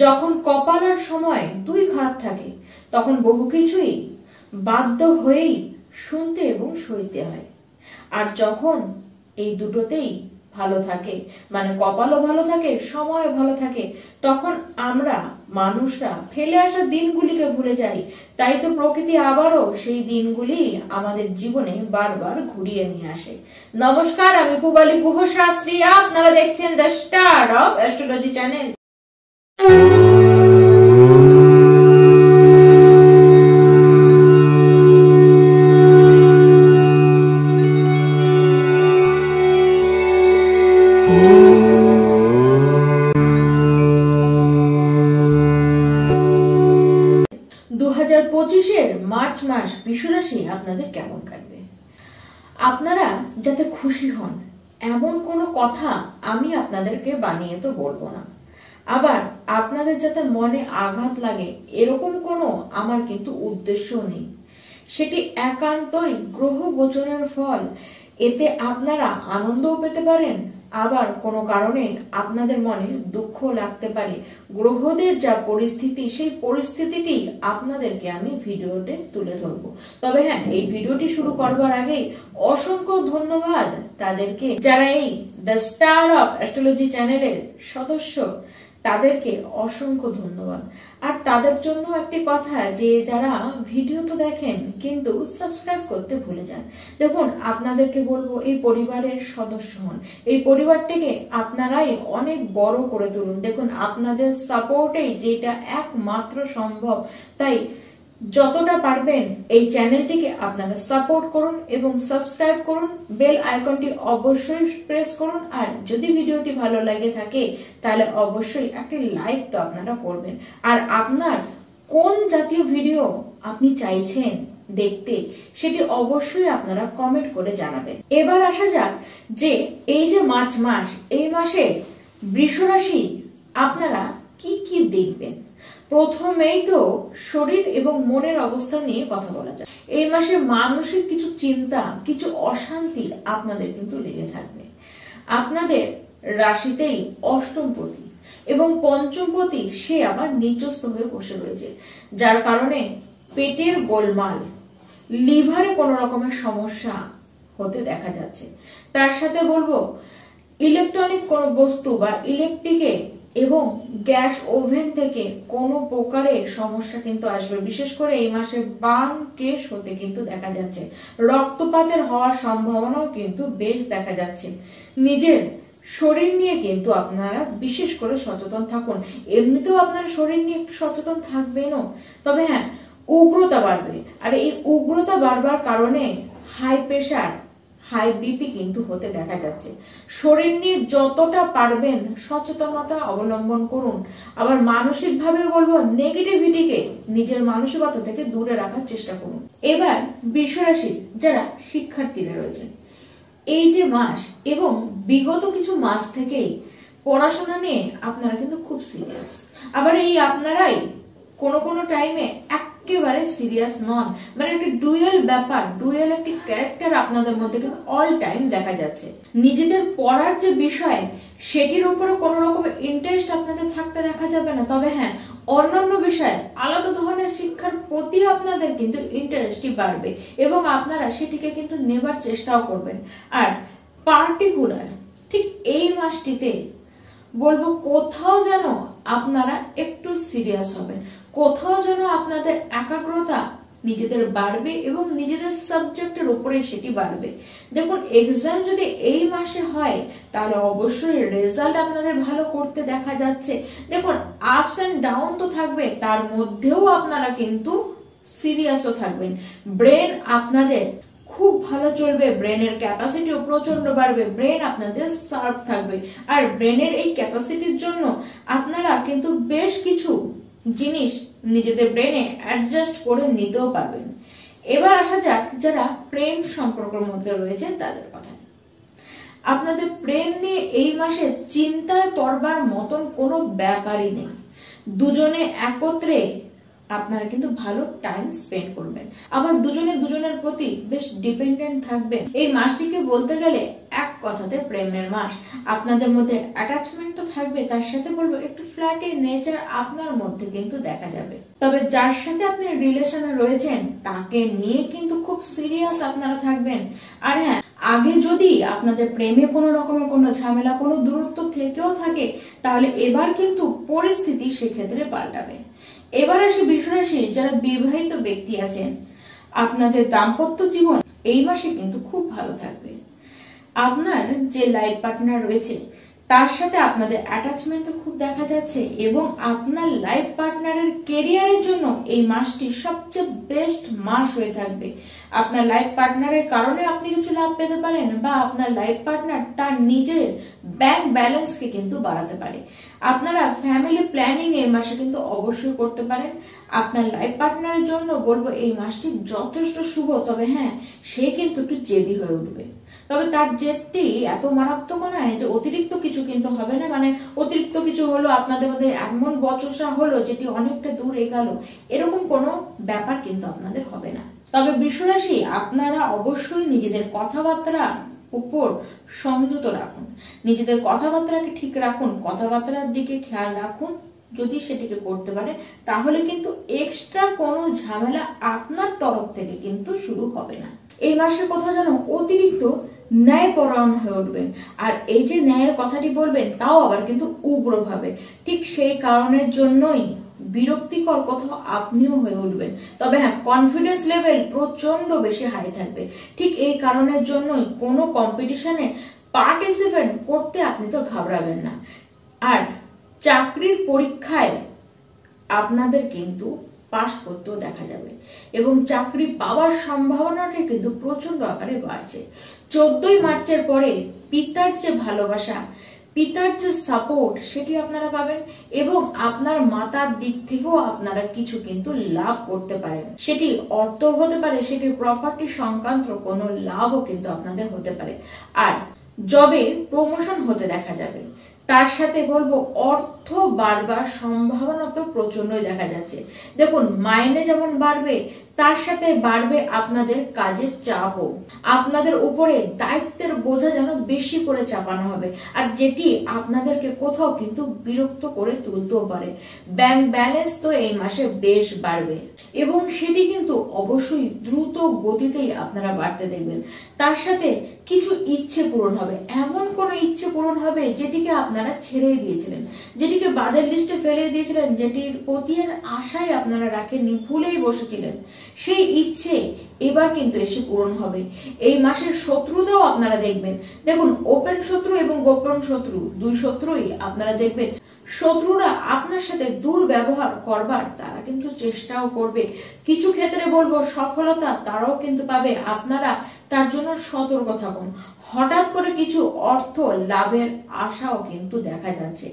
যখন কপালের সময় দুই খারাপ থাকে তখন বহু কিছুই বাধ্য হয়েই শুনতে এবং সইতে হয়। আর যখন এই দুটোতেই ভালো থাকে, মানে কপালও ভালো থাকে, সময় ভালো থাকে, তখন আমরা মানুষরা ফেলে আসা দিনগুলিকে ভুলে যাই। তাই তো প্রকৃতি আবারও সেই দিনগুলি আমাদের জীবনে বারবার ঘুরিয়ে নিয়ে আসে। নমস্কার, আমি পূবালী গুহ শাস্ত্রী, আপনারা দেখছেন the star of astrology channel. 2025-এর মার্চ মাস বৃষ রাশি আপনাদের কেমন কাটবে? আপনারা যাতে খুশি হন এমন কোনো কথা আমি আপনাদেরকে বানিয়ে তো বলবো না, আবার আপনাদের যাতে মনে আঘাত লাগে এরকম কোনো আমার কিন্তু উদ্দেশ্য নেই। সেটি একান্তই গ্রহ গোচরের ফল। এতে আপনারা আনন্দও পেতে পারেন, আবার কোনো কারণে আপনাদের মনে দুঃখ লাগতে পারে। গ্রহদের যা পরিস্থিতি, সেই পরিস্থিতিটি আপনাদেরকে আমি ভিডিওতে তুলে ধরবো। তবে হ্যাঁ, এই ভিডিওটি শুরু করবার আগেই অসংখ্য ধন্যবাদ তাদেরকে যারা এই দ্য স্টার অফ অ্যাস্ট্রোলজি চ্যানেলের সদস্য, তাদেরকে অসংখ্য ধন্যবাদ। আর তাদের জন্য একটি কথা, যে যারা ভিডিও তো দেখেন কিন্তু সাবস্ক্রাইব করতে ভুলে যান, দেখুন আপনাদেরকে বলবো এই পরিবারের সদস্য হন, এই পরিবারটিকে আপনারাই অনেক বড় করে তুলুন। দেখুন আপনাদের সাপোর্টেই যেটা একমাত্র সম্ভব, তাই যতটা পারবেন এই চ্যানেলটিকে আপনারা সাপোর্ট করুন এবং সাবস্ক্রাইব করুন, বেল আইকনটি অবশ্যই প্রেস করুন। আর যদি ভিডিওটি ভালো লাগে থাকে তাহলে অবশ্যই একটি লাইক তো আপনারা করবেন। আর আপনার কোন জাতীয় ভিডিও আপনি চাইছেন দেখতে সেটি অবশ্যই আপনারা কমেন্ট করে জানাবেন। এবার আসা যাক যে এই যে মার্চ মাস, এই মাসে বৃষ রাশি আপনারা কি কি দেখবেন। প্রথমেই তো শরীর এবং মনের অবস্থা নিয়ে কথা বলা যায়। এই মাসে মানসিক কিছু চিন্তা, কিছু অশান্তি আপনাদের কিন্তু লেগে থাকবে। আপনাদের রাশিতেই অষ্টমপতি এবং পঞ্চমপতি সে আবার নিচস্থ হয়ে বসে রয়েছে, যার কারণে পেটের গোলমাল, লিভারে কোনো রকমের সমস্যা হতে দেখা যাচ্ছে। তার সাথে বলবো ইলেকট্রনিক কোনো বস্তু বা ইলেকট্রিকে এবং গ্যাস ওভেন থেকে কোনো প্রকারের সমস্যা কিন্তু আসবে। বিশেষ করে এই মাসে বার্ন কেস হতে কিন্তু দেখা যাচ্ছে, রক্তপাতের হওয়ার সম্ভাবনাও কিন্তু বেশ দেখা যাচ্ছে। নিজের শরীর নিয়ে কিন্তু আপনারা বিশেষ করে সচেতন থাকুন। এমনিতেও আপনারা শরীর নিয়ে একটু সচেতন থাকবেনও, তবে হ্যাঁ উগ্রতা বাড়বে। আর এই উগ্রতা বাড়বার কারণে হাই প্রেশার, হাই বিপি কিন্তু হতে দেখা যাচ্ছে। শরীর নিয়ে যতটা পারবেন সচেতনতা অবলম্বন করুন। আবার মানসিক ভাবে বলবো নেগেটিভিটিকে নিজের মানসিকতা থেকে দূরে রাখার চেষ্টা করুন। এবার বৃষ রাশির যারা শিক্ষার্থীরা রয়েছেন, এই যে মাস এবং বিগত কিছু মাস থেকেই পড়াশোনা নিয়ে আপনারা কিন্তু খুব সিরিয়াস। আবার এই আপনারাই কোনো কোনো টাইমে একেবারে সিরিয়াস নন, মানে একটা ডুয়েল ব্যাপার, ডুয়েল একটি ক্যারেক্টার আপনাদের মধ্যে কিন্তু অল টাইম দেখা যাচ্ছে। নিজেদের পড়ার যে বিষয় সেটির উপরে কোনো রকমের ইন্টারেস্ট আপনাদের থাকতে দেখা যাবে না, তবে হ্যাঁ অন্যান্য বিষয়ে আলাদা ধরনের শিক্ষার প্রতি আপনাদের কিন্তু ইন্টারেস্টই বাড়বে এবং আপনারা সেটিকে কিন্তু নেবার চেষ্টাও করবেন। আর পার্টিকুলার ঠিক এই মাসটিতে বলবো কোথাও যেন আপনারা একটু সিরিয়াস হবেন, কোথাও যেন আপনাদের একাগ্রতা নিজেদের বাড়বে এবং নিজেদের সাবজেক্টের উপরে সেটি বাড়বে। দেখুন এক্সাম যদি এই মাসে হয় তাহলে অবশ্যই রেজাল্ট আপনাদের ভালো করতে দেখা যাচ্ছে। দেখুন আপস এন্ড ডাউন তো থাকবে, তার মধ্যেও আপনারা কিন্তু সিরিয়াসও থাকবেন। ব্রেন আপনাদের খুব ভালো চলবে, ব্রেনের ক্যাপাসিটিও প্রচন্ড বাড়বে, ব্রেন আপনাদের শার্প থাকবে। আর ব্রেনের এই ক্যাপাসিটির জন্য আপনারা কিন্তু বেশ কিছু জিনিস নিজেদের ব্রেনে অ্যাডজাস্ট করে নিতেও পারবেন। এবার আসা যাক যারা প্রেম সম্পর্কের মধ্যে রয়েছেন তাদের কথা। আপনাদের প্রেম নিয়ে এই মাসে চিন্তায় পড়বার মতন কোনো ব্যাপারই নেই। দুজনে একত্রে আপনারা কিন্তু ভালো টাইম স্পেন্ড করবেন, আবার দুজনে দুজনের প্রতি বেশ ডিপেন্ডেন্ট থাকবেন। এই মাসটিকে বলতে গেলে এক কথাতে প্রেমের মাস। আপনাদের মধ্যে অ্যাটাচমেন্ট তো থাকবে, তার সাথে বলবো একটু ফ্ল্যাটি নেচার আপনার মধ্যে কিন্তু দেখা যাবে। তবে যার সাথে আপনি রিলেশনে রয়েছেন তাকে নিয়ে কিন্তু খুব সিরিয়াস আপনারা থাকবেন। আর হ্যাঁ, আগে যদি আপনাদের প্রেমে কোনো রকমের কোনো ঝামেলা, কোনো দূরত্ব থেকেও থাকে, তাহলে এবার কিন্তু পরিস্থিতি সেক্ষেত্রে পাল্টাবে। এবার আসি বৃষ রাশি যারা বিবাহিত ব্যক্তি আছেন, আপনাদের দাম্পত্য জীবন এই মাসে কিন্তু খুব ভালো থাকবে। আপনার যে লাইফ পার্টনার রয়েছে তার সাথে আপনাদের অ্যাটাচমেন্ট তো খুব দেখা যাচ্ছে, এবং আপনার লাইফ পার্টনারের কেরিয়ারের জন্য এই মাসটি সবচেয়ে বেস্ট মাস হয়ে থাকবে। আপনার লাইফ পার্টনারের কারণে আপনি কিছু লাভ পেতে পারেন, বা আপনার লাইফ পার্টনার তার নিজের ব্যাংক ব্যালেন্সকে কিন্তু বাড়াতে পারে। আপনারা ফ্যামিলি প্ল্যানিং এই মাসে কিন্তু অবশ্যই করতে পারেন। আপনার লাইফ পার্টনারের জন্য বলবো এই মাসটি যথেষ্ট শুভ। তবে হ্যাঁ, সে কিন্তু একটু জেদি হয়ে উঠবে। তবে তার জেদটি এত মারাত্মক নয় যে অতিরিক্ত কিছু কিন্তু হবে না, মানে অতিরিক্ত কিছু হলো, আপনাদের মধ্যে এমন বচসা হলো যেটি অনেকটা দূর এগোলো, এরকম কোনো ব্যাপার কিন্তু আপনাদের হবে না। তবে বৃষ রাশি আপনারা অবশ্যই নিজেদের কথাবার্তা উপর সংযত রাখুন, নিজেদের কথাবার্তাকে ঠিক রাখুন, কথাবার্তার দিকে খেয়াল রাখুন। যদি সেটিকে করতে পারে তাহলে কিন্তু এক্সট্রা কোনো ঝামেলা আপনার তরফ থেকে কিন্তু শুরু হবে না। এই মাসে কোথাও যেন অতিরিক্ত ন্যায়পরায়ণ হয়ে উঠবেন, আর এই যে ন্যায়ের কথাটি বলবেন তাও আবার কিন্তু উগ্রভাবে। ঠিক সেই কারণের জন্যই বিরক্তিকর কোথাও আপনিও হয়ে উঠবেন। তবে হ্যাঁ, কনফিডেন্স লেভেল প্রচন্ড বেশি হাই থাকবে। ঠিক এই কারণের জন্যই কোনো কম্পিটিশনে পার্টিসিপেট করতে আপনি তো ঘাবড়াবেন না। আর চাকরির পরীক্ষায় আপনাদের কিন্তু পাশ করতেও দেখা যাবে, এবং চাকরি পাওয়ার সম্ভাবনাটা কিন্তু প্রচন্ড আকারে বাড়ছে। 14ই মার্চের পরে পিতার যে ভালোবাসা, পিতার যে সাপোর্ট সেটি আপনারা পাবেন, এবং আপনার মাতার দিক থেকেও আপনারা কিছু কিন্তু লাভ করতে পারেন। সেটি অর্থ হতে পারে, সেটি প্রপার্টি সংক্রান্ত কোনো লাভও কিন্তু আপনাদের হতে পারে। আর জবে প্রমোশন হতে দেখা যাবে। তার সাথে বলবো অর্থ বাড়বার সম্ভাবনা তো প্রচন্ডই দেখা যাচ্ছে। দেখুন, মাইনে যেমন বাড়বে তার সাথে বাড়বে আপনাদের কাজের চাপও। আপনাদের উপরে দায়িত্বের বোঝা যেন বেশি করে চাপানো হবে, আর যেটি আপনাদেরকে কোথাও কিন্তু বিরক্ত করে তুলতেও পারে। ব্যাংক ব্যালেন্স তো এই মাসে বেশ বাড়বে, এবং সেটি কিন্তু অবশ্যই দ্রুত গতিতেই আপনারা বাড়তে দেখবেন। তার সাথে কিছু ইচ্ছে পূরণ হবে, এমন কোনো ইচ্ছে পূরণ হবে যেটিকে আপনারা ছেড়ে দিয়েছিলেন, যেটিকে বাদের লিস্টে ফেলে দিয়েছিলেন, যেটির প্রতি আর আশাই আপনারা রাখেননি, ভুলেই বসেছিলেন। সেই ইচ্ছে এবার কিন্তু এসে পূরণ হবে। এই মাসের শত্রুতাও আপনারা দেখবেন। দেখুন, ওপেন শত্রু এবং গোপন শত্রু, দুই শত্রুই আপনারা দেখবেন। শত্রুরা আপনার সাথে দুর্ব্যবহার করবার তারা কিন্তু চেষ্টাও করবে। কিছু ক্ষেত্রে বলবো সফলতা তারাও কিন্তু পাবে, আপনারা তার জন্য সতর্ক থাকুন। হঠাৎ করে কিছু অর্থ লাভের আশাও কিন্তু দেখা যাচ্ছে।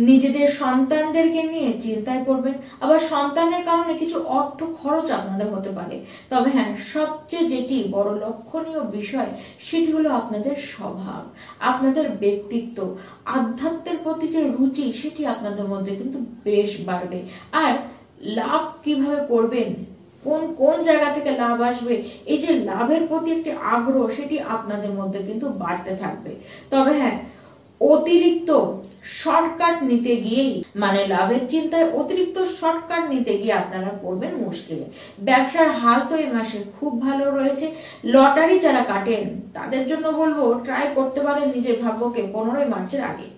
নিজেদের সন্তানদেরকে নিয়ে চিন্তায় পড়বেন, আবার সন্তানের কারণে কিছু অর্থ খরচ আপনাদের হতে পারে। তবে হ্যাঁ, সবচেয়ে যেটি বড় লক্ষণীয় বিষয় সেটি হলো আপনাদের স্বভাব, আপনাদের ব্যক্তিত্ব, আধ্যাত্মের প্রতি যে রুচি সেটি আপনাদের মধ্যে কিন্তু বেশ বাড়বে। আর লাভ কিভাবে করবেন, কোন কোন জায়গা থেকে লাভ আসবে, এই যে লাভের প্রতি একটি আগ্রহ সেটি আপনাদের মধ্যে কিন্তু বাড়তে থাকবে। তবে হ্যাঁ, অতিরিক্ত শর্টকাট নিতে গিয়েই, মানে লাভের চিন্তায় অতিরিক্ত শর্টকাট নিতে গিয়ে আপনারা পড়বেন মুশকিলে। ব্যবসার হাল তো এই মাসে খুব ভালো রয়েছে। লটারি যারা কাটেন তাদের জন্য বলবো ট্রাই করতে পারেন নিজের ভাগ্যকে 15ই মার্চের আগে।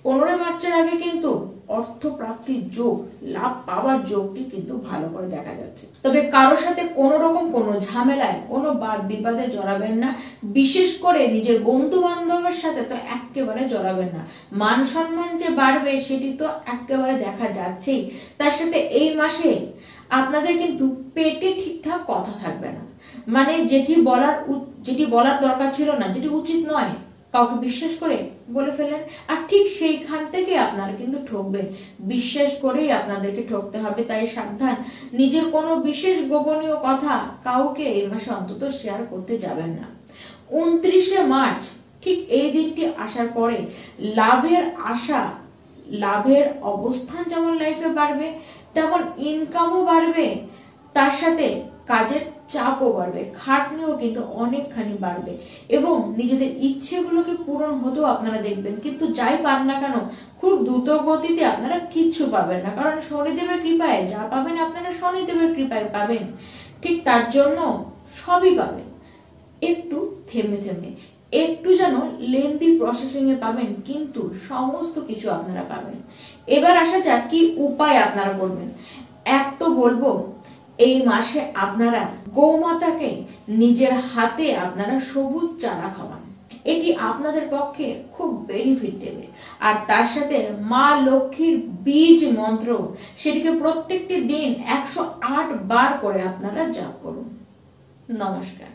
15ই মার্চের আগে কিন্তু অর্থ প্রাপ্তির যোগ, লাভ পাওয়ার যোগটি কিন্তু ভালো করে দেখা যাচ্ছে। তবে কারো সাথে কোনো রকম কোনো ঝামেলায়, কোনো বাদ বিবাদে জড়াবেন না। বিশেষ করে নিজের বন্ধু বান্ধবের সাথে তো একেবারে জড়াবেন না। মান সম্মান যে বাড়বে সেটি তো একেবারে দেখা যাচ্ছেই। তার সাথে এই মাসে আপনাদের কিন্তু পেটে ঠিকঠাক কথা থাকবে না, মানে যেটি বলার দরকার ছিল না, যেটি উচিত নয়, কাউকে বিশ্বাস করে বলে ফেলেন, আর ঠিক সেইখান থেকে আপনারা কিন্তু ঠকবেন। বিশ্বাস করেই আপনাদেরকে ঠকতে হবে, তাই সাবধান। নিজের কোনো বিশেষ গোপনীয় কথা কাউকে এই মাসে অন্তত শেয়ার করতে যাবেন না। 29শে মার্চ ঠিক এই দিনটি আসার পরে লাভের আশা, লাভের অবস্থান যেমন লাইফে বাড়বে, তেমন ইনকামও বাড়বে। তার সাথে কাজের চাপও বাড়বে, খাটনিও কিন্তু অনেকখানি বাড়বে এবং নিজেদের ইচ্ছেগুলোকে পূরণ হতেও আপনারা দেখবেন। কিন্তু যাই পান না কেন খুব দ্রুত গতিতে আপনারা কিচ্ছু পাবেন না, কারণ শনিদেবের কৃপায় যা পাবেন আপনারা শনিদেবের কৃপায় পাবেন, ঠিক তার জন্য সবই পাবেন। একটু থেমে থেমে, একটু যেন লেন্দি প্রসেসিং এ পাবেন, কিন্তু সমস্ত কিছু আপনারা পাবেন। এবার আসা যাক কি উপায় আপনারা করবেন। এক তো বলবো এই মাসে আপনারা গৌমাতাকে নিজের হাতে আপনারা সবুজ চারা খাওয়ান, এটি আপনাদের পক্ষে খুব বেনিফিট দেবে। আর তার সাথে মা লক্ষ্মীর বীজ মন্ত্র, সেটিকে প্রত্যেকটি দিন 108 বার করে আপনারা জপ করুন। নমস্কার।